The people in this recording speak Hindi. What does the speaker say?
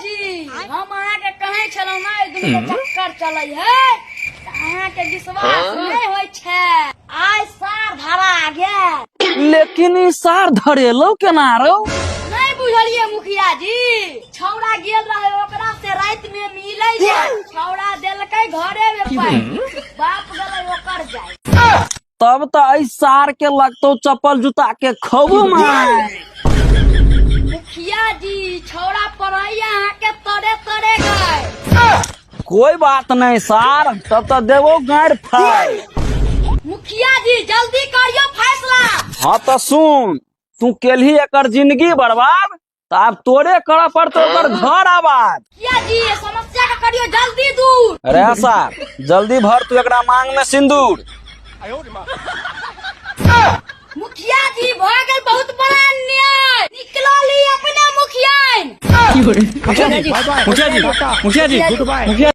जी हम अहाँ के कहे छलौ ना दुनू चक्कर चलै है अहाँ के विश्वास नहीं होय छै आइ सार धरा गेल। लेकिन ई सार धरेलो केना रौ? नहीं बुझलिए मुखिया जी छौड़ा गेल रहे ओकरा से रात में मिलै छै छौड़ा देलकै घरे में पाइ बाप गेलै ओकर जाय। तब तो ऐ सार के लगतो चप्पल जूता के खबू मार। मुखिया जी छौड़ा पढ़ैया अहाँ के तरे तरे गए। कोई बात नहीं सार, तब तो देवो गाड़ फाड़। मुखिया जी जल्दी करियो फैसला। हाँ तो सुन, तू केलही एकर जिंदगी बर्बाद तो अब तोरे करे पड़तो ओकर घर आबाद। मुखिया जी ये समस्या का करियो जल्दी दूर। अरे सार जल्दी भर तू एकरा मांग में सिंदूर। मुखिया जी भ गेल बहुत बड़ा अन्याय निकलो ली अपना मुखिया। मुखिया जी, मुखिया जी, मुखिया जी, मुखिया